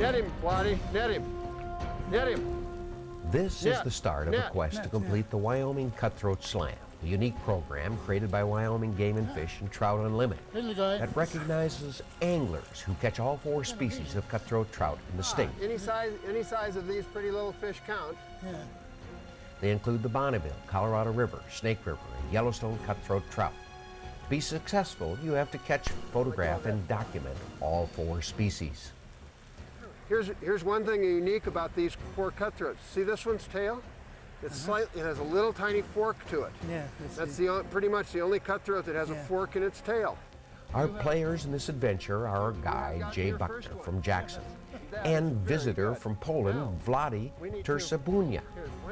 Net him, Vladi. Net him. Net him. This is the start of a quest to complete the Wyoming Cutthroat Slam, a unique program created by Wyoming Game and Fish and Trout Unlimited that recognizes anglers who catch all 4 species of cutthroat trout in the state. Any size of these pretty little fish count. Yeah. They include the Bonneville, Colorado River, Snake River, and Yellowstone cutthroat trout. To be successful, you have to catch, photograph, and document all 4 species. Here's one thing unique about these 4 cutthroats. See this one's tail? It's slightly, it has a little tiny fork to it. Yeah, that's pretty much the only cutthroat that has a fork in its tail. Our players in this adventure are our guide, Jay Buchner from Jackson, and visitor from Poland, Vladi Trzebunia,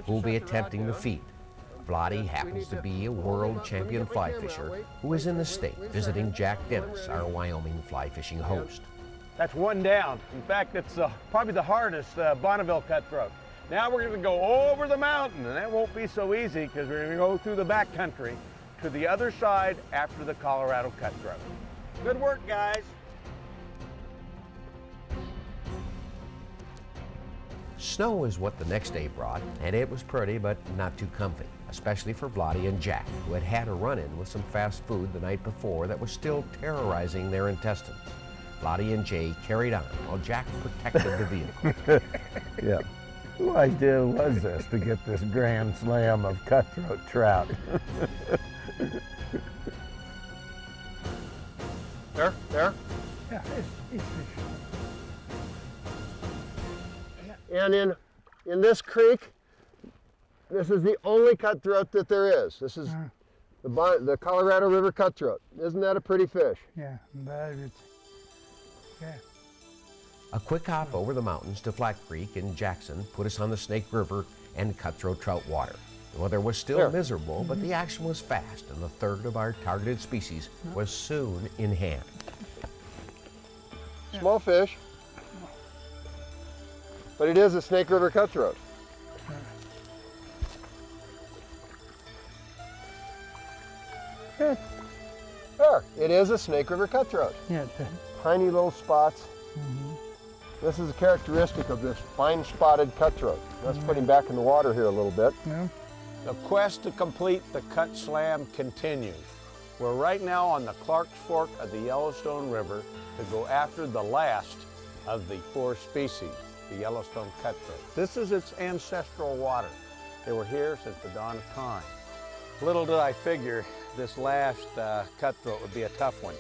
who will be attempting the feat. Vladi happens to be a world champion fly fisher who is in the state visiting Jack Dennis, our Wyoming fly fishing host. That's one down. In fact, it's probably the hardest Bonneville cutthroat. Now we're going to go over the mountain, and that won't be so easy because we're going to go through the backcountry to the other side after the Colorado cutthroat. Good work, guys. Snow is what the next day brought, and it was pretty but not too comfy, especially for Vladi and Jack, who had had a run-in with some fast food the night before that was still terrorizing their intestines. Vladi and Jay carried on while Jack protected the vehicle. Yeah. Whose idea was this to get this grand slam of cutthroat trout? There? Yeah, it's fish. And in this creek, this is the only cutthroat that there is. This is the Colorado River cutthroat. Isn't that a pretty fish? Yeah, that is. Yeah. A quick hop over the mountains to Flat Creek in Jackson put us on the Snake River and cutthroat trout water. The weather was still miserable, but the action was fast, and the third of our targeted species was soon in hand. Small fish, but it is a Snake River cutthroat. Yeah. There, it is a Snake River cutthroat. Yeah. Tiny little spots. This is a characteristic of this fine spotted cutthroat. Let's put him back in the water here a little bit. Yeah. The quest to complete the Cut Slam continues. We're right now on the Clark's Fork of the Yellowstone River to go after the last of the 4 species, the Yellowstone cutthroat. This is its ancestral water. They were here since the dawn of time. Little did I figure this last cutthroat would be a tough one.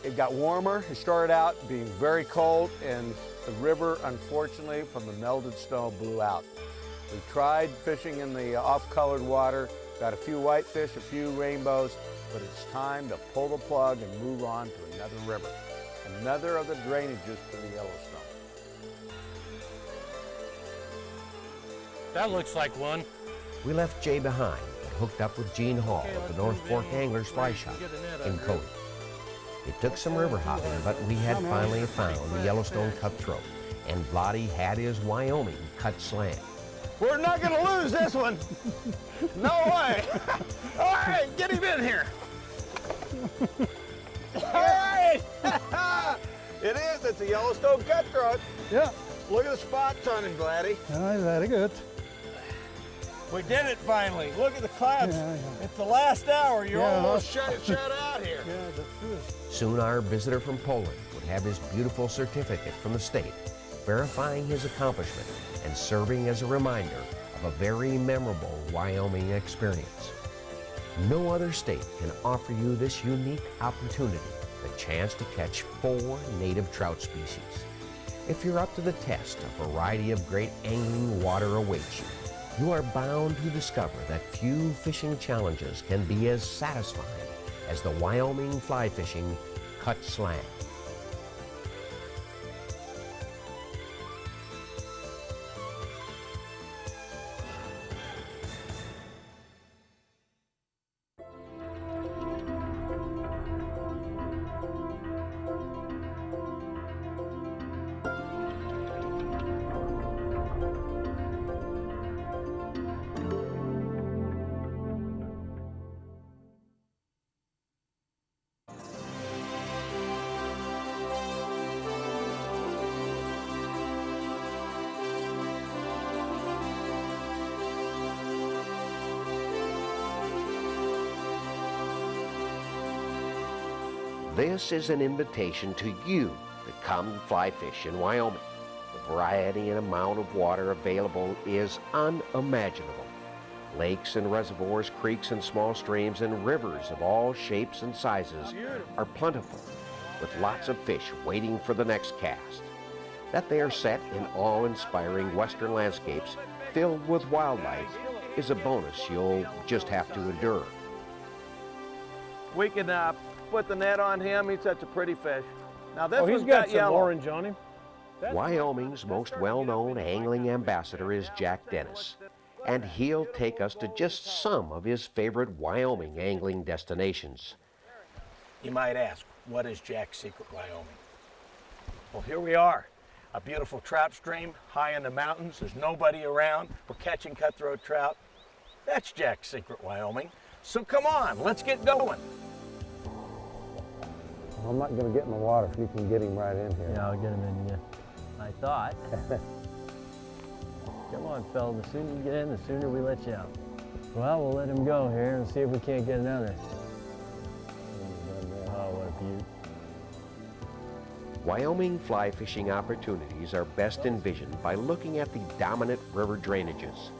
It got warmer. It started out being very cold, and the river, unfortunately, from the melted snow, blew out. We tried fishing in the off-colored water, got a few whitefish, a few rainbows, but it's time to pull the plug and move on to another river, another of the drainages to the Yellowstone. That looks like one. We left Jay behind and hooked up with Gene Hall at the North Fork Anglers Fly Shop in Cody. It took some river hopping, but we had finally found the Yellowstone cutthroat, and Vladi had his Wyoming cut slam. We're not going to lose this one. No way. All right, get him in here. All right. It is. It's a Yellowstone cutthroat. Yeah. Look at the spots on him, Vladi. Oh, very good. We did it finally. Look at the clouds. Yeah. It's the last hour. You're Yeah. almost shut out here. Yeah, that's good. Soon our visitor from Poland would have his beautiful certificate from the state, verifying his accomplishment and serving as a reminder of a very memorable Wyoming experience. No other state can offer you this unique opportunity, the chance to catch 4 native trout species. If you're up to the test, a variety of great angling water awaits you. You are bound to discover that few fishing challenges can be as satisfying as the Wyoming fly fishing Cut Slam. This is an invitation to you to come fly fish in Wyoming. The variety and amount of water available is unimaginable. Lakes and reservoirs, creeks and small streams, and rivers of all shapes and sizes are plentiful, with lots of fish waiting for the next cast. That they are set in awe-inspiring western landscapes filled with wildlife is a bonus you'll just have to endure. We can put the net on him. He's such a pretty fish. Now this He's one's got some yellow. orange on him. Wyoming's most well-known angling ambassador is Jack Dennis, and he'll take us to just some of his favorite Wyoming angling destinations. You might ask, what is Jack's Secret Wyoming? Well, here we are, a beautiful trout stream high in the mountains. There's nobody around. We're catching cutthroat trout. That's Jack's Secret Wyoming. So come on, let's get going. Well, I'm not going to get in the water if you can get him right in here. Yeah, I'll get him in, yeah. I thought. Come on, fella, the sooner you get in, the sooner we let you out. Well, we'll let him go here and see if we can't get another. Oh, what a beaut. Wyoming fly fishing opportunities are best envisioned by looking at the dominant river drainages.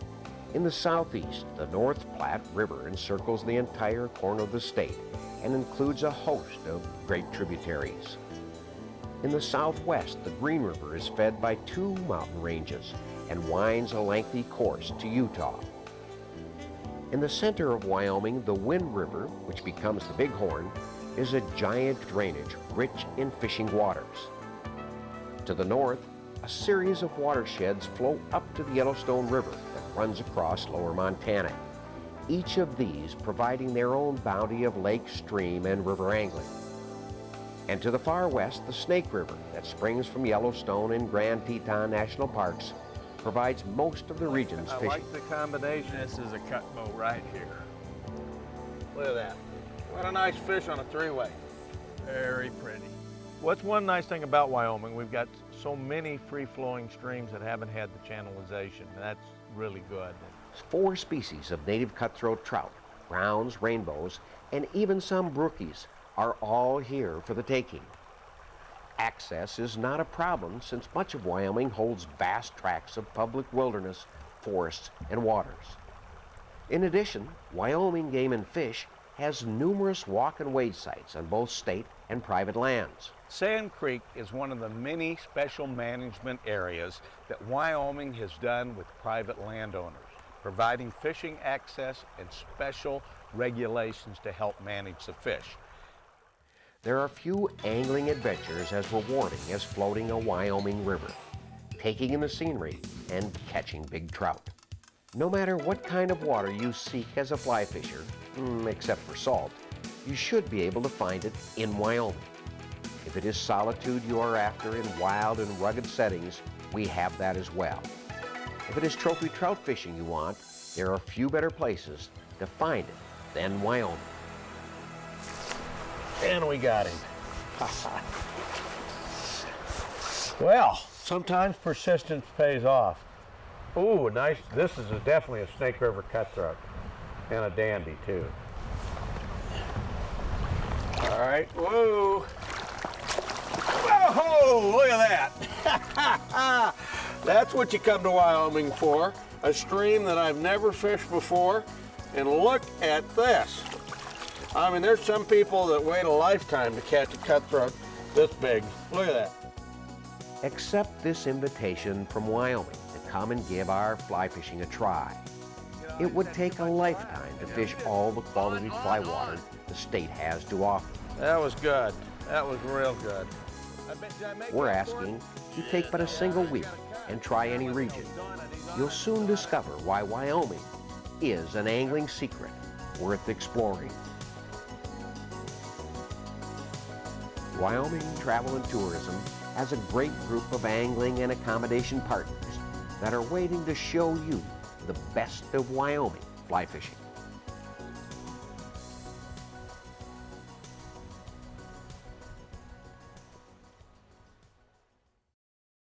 In the southeast, the North Platte River encircles the entire corner of the state and includes a host of great tributaries. In the southwest, the Green River is fed by 2 mountain ranges and winds a lengthy course to Utah. In the center of Wyoming, the Wind River, which becomes the Bighorn, is a giant drainage rich in fishing waters. To the north, a series of watersheds flow up to the Yellowstone River that runs across lower Montana, each of these providing their own bounty of lake, stream, and river angling. And to the far west, the Snake River that springs from Yellowstone and Grand Teton National Parks provides most of the region's fishing. I like the combination. This is a cut boat right here. Look at that. What a nice fish on a 3-way. Very pretty. What's one nice thing about Wyoming? We've got so many free-flowing streams that haven't had the channelization. That's really good. 4 species of native cutthroat trout, browns, rainbows, and even some brookies are all here for the taking. Access is not a problem since much of Wyoming holds vast tracts of public wilderness, forests, and waters. In addition, Wyoming Game and Fish has numerous walk and wade sites on both state and private lands. Sand Creek is one of the many special management areas that Wyoming has done with private landowners, providing fishing access and special regulations to help manage the fish. There are few angling adventures as rewarding as floating a Wyoming river, taking in the scenery, and catching big trout. No matter what kind of water you seek as a fly fisher, except for salt, you should be able to find it in Wyoming. If it is solitude you are after in wild and rugged settings, we have that as well. If it is trophy trout fishing you want, there are few better places to find it than Wyoming. And we got him. Well, sometimes persistence pays off. Ooh, nice. This is definitely a Snake River cutthroat and a dandy too. All right, whoa. Whoa, look at that. That's what you come to Wyoming for, a stream that I've never fished before. And look at this. I mean, there's some people that wait a lifetime to catch a cutthroat this big. Look at that. Accept this invitation from Wyoming to come and give our fly fishing a try. It would take a lifetime to fish all the quality fly water the state has to offer. That was good. That was real good. We're asking you take but a single week and try any region. You'll soon discover why Wyoming is an angling secret worth exploring. Wyoming Travel and Tourism has a great group of angling and accommodation partners that are waiting to show you the best of Wyoming fly fishing.